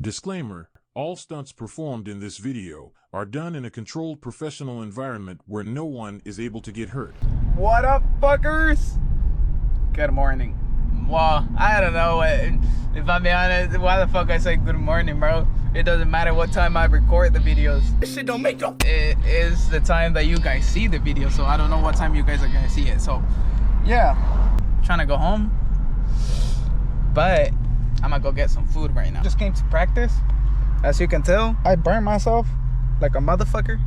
Disclaimer: all stunts performed in this video are done in a controlled professional environment where no one is able to get hurt. What up, fuckers? Good morning. Well, I don't know. If I'm being honest, why the fuck I say good morning, bro? It doesn't matter what time I record the videos. This shit don't make no. It is the time that you guys see the video, so I don't know what time you guys are gonna see it. So, yeah, trying to go home, but I'm gonna go get some food right now. Just came to practice. As you can tell, I burned myself like a motherfucker,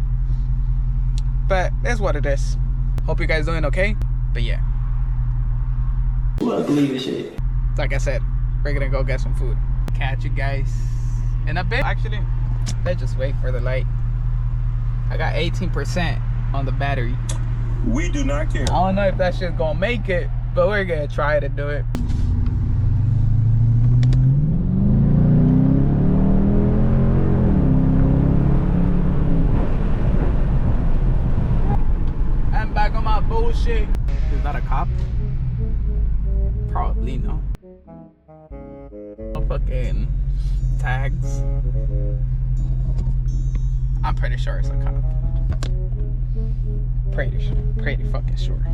but that's what it is. Hope you guys doing okay. But yeah, well, I believe this shit. like I said, we're gonna go get some food. Catch you guys in a bit. Actually, let's just wait for the light. I got 18% on the battery. We do not care. I don't know if that shit's gonna make it, but we're gonna try to do it. I'm back on my bullshit. Is that a cop? Probably no. No fucking tags. I'm pretty sure it's a cop. Pretty fucking sure.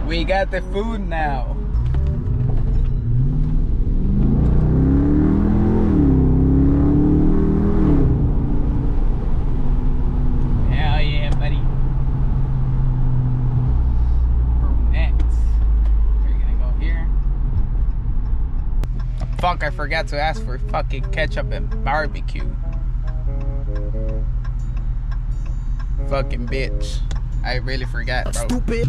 We got the food now. Hell yeah, buddy. Next, we're gonna go here. Fuck, I forgot to ask for fucking ketchup and barbecue. Fucking bitch. I really forgot, bro. Stupid.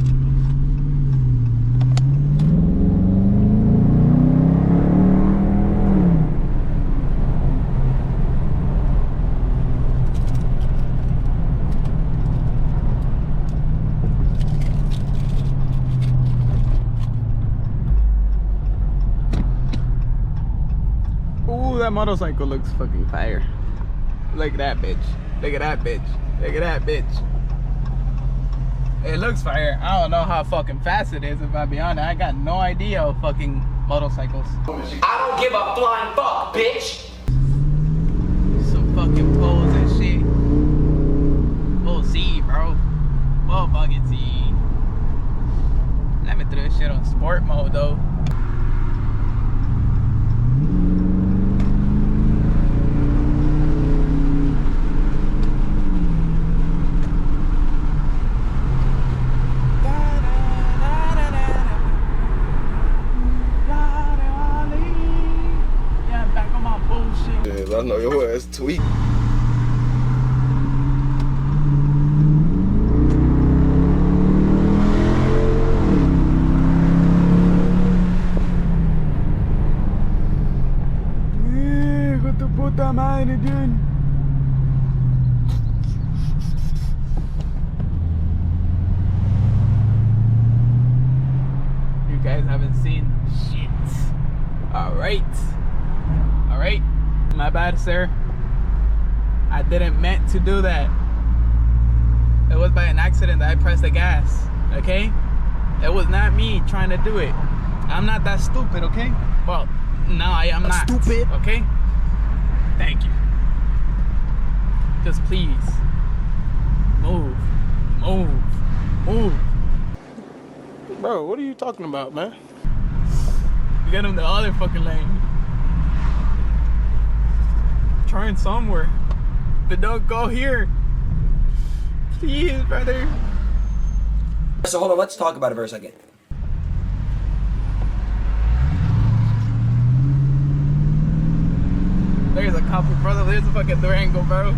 That motorcycle looks fucking fire. Look at that bitch. Look at that bitch. Look at that bitch. It looks fire. I don't know how fucking fast it is, if I be honest. I got no idea of fucking motorcycles. I don't give a flying fuck, bitch. Some fucking poles and shit. We'll see, bro. We'll fucking see. Let me throw this shit on sport mode though. I know your ass tweet. Hijo de puta madre, dude. You guys haven't seen shit. Alright. Alright. My bad, sir. I didn't meant to do that. It was by an accident that I pressed the gas, okay? It was not me trying to do it. I'm not that stupid, okay? Well, no, I am not. Stupid. Okay? Thank you. Just please. Move. Move. Move. Bro, what are you talking about, man? You got him the other fucking lane. Turn somewhere, but don't go here. Please, brother. So hold on, let's talk about it for a second. There's a couple, brother. There's a fucking Durango, bro.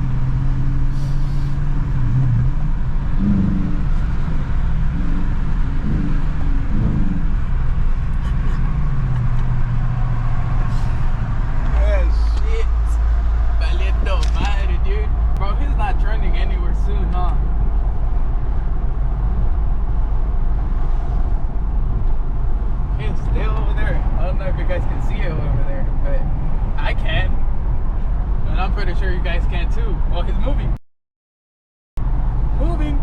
Bro, he's not trending anywhere soon, huh? He's still over there. I don't know if you guys can see it over there, but I can. And I'm pretty sure you guys can too. Oh, he's moving. Moving.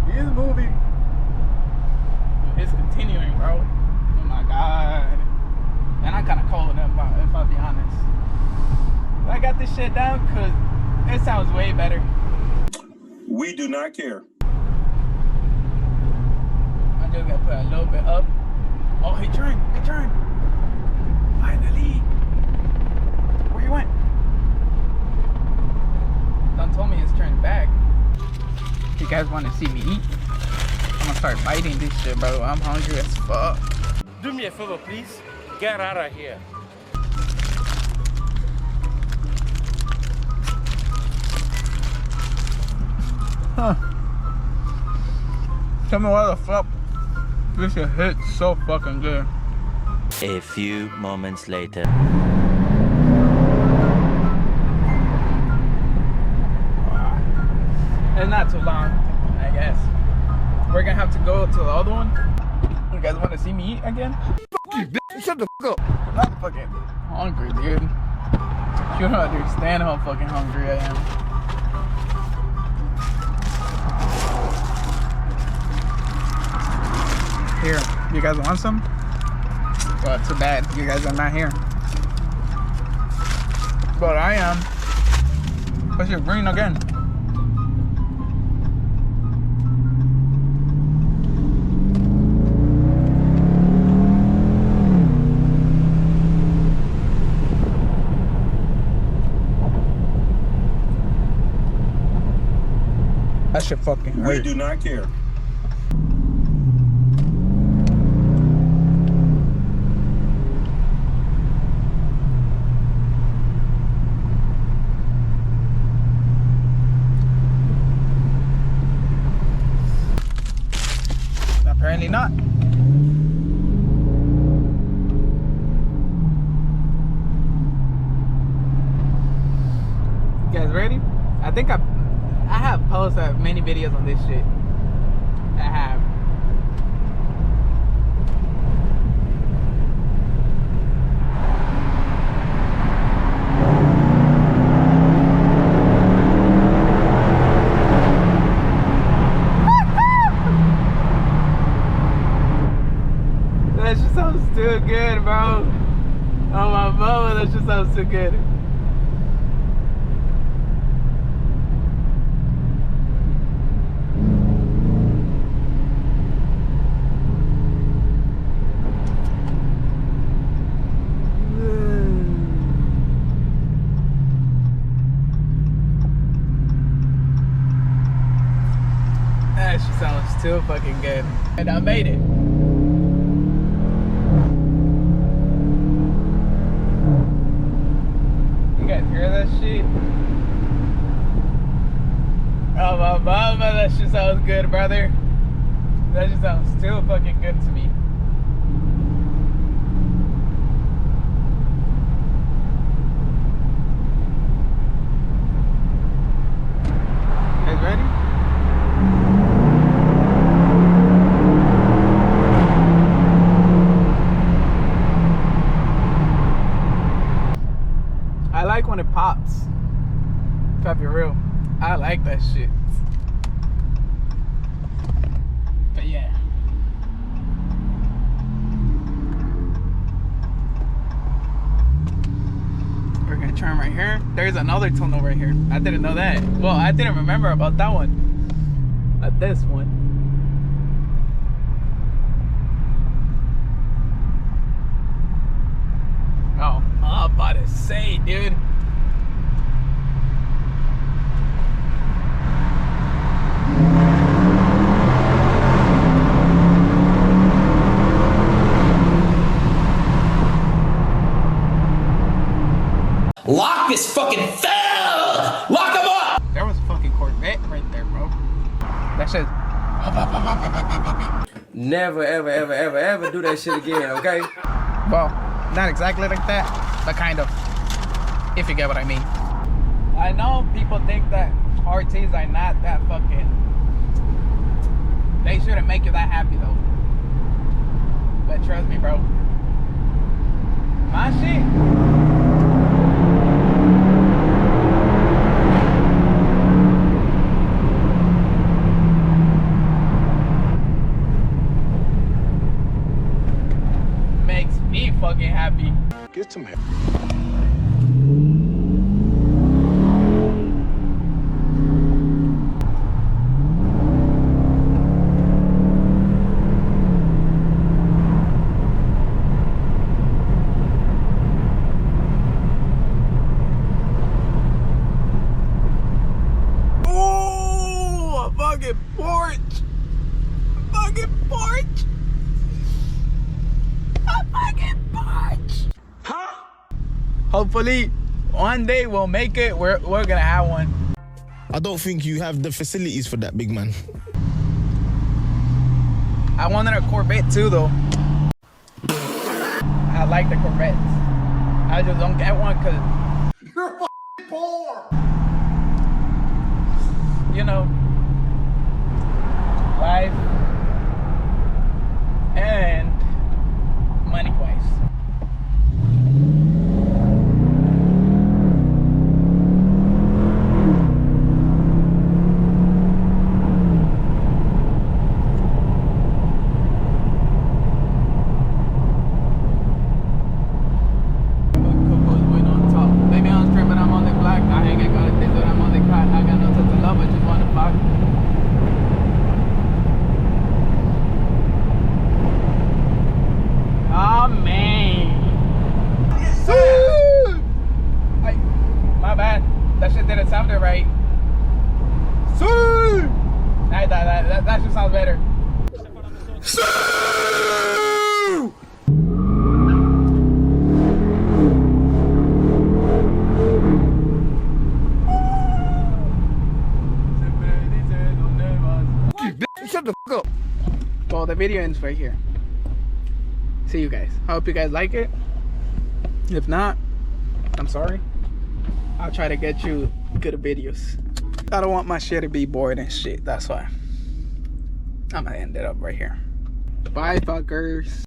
He is moving. this shit down? Cause it sounds way better. We do not care. I just gotta put a little bit up. Oh, he turned. Finally. Where you went? Don't tell me it's turned back. You guys want to see me eat? I'm gonna start biting this shit, bro. I'm hungry as fuck. Do me a favor, please. Get out of here. Huh. Tell me why the fuck this shit hits so fucking good. A few moments later. It's not too long, I guess. We're gonna have to go to the other one. You guys want to see me eat again? Shut the fuck up. I'm fucking hungry, dude. You don't understand how fucking hungry I am. Here, you guys want some? Well, too bad. You guys are not here. But I am. What's your green again? That shit fucking hurt. We do not care. Apparently not. You guys ready? I think I have posted many videos on this shit. I have. That shit sounds too good, bro. Oh my mama, that shit sounds too good. That shit sounds too fucking good. And I made it. You guys hear that shit? Oh my mama, that shit sounds good, brother. That shit sounds too fucking good to me. You guys ready? I like when it pops. Gotta be real. I like that shit. But yeah. We're gonna turn right here. There's another tunnel right here. I didn't know that. Well, I didn't remember about that one. But this one. Oh, I'm about to say, dude. Lock this fucking thug! Lock him up! There was a fucking Corvette right there, bro. That shit. Never, ever, ever, ever, ever do that shit again, okay? Well, not exactly like that, but kind of. If you get what I mean. I know people think that RTs are not that fucking. They shouldn't make you that happy though. But trust me, bro. My shit. Makes me fucking happy. Get some help. Hopefully, one day we'll make it. We're gonna have one. I don't think you have the facilities for that, big man. I wanted a Corvette too, though. I like the Corvettes. I just don't get one because you're fucking poor. You know, life and money-wise. That shit didn't sound right. That should sound better. Shut the fuck up. Well, the video ends right here. See you guys. I hope you guys like it. If not, I'm sorry. I'll try to get you good videos. I don't want my shit to be bored and shit. That's why I'm gonna end it up right here. Bye, fuckers.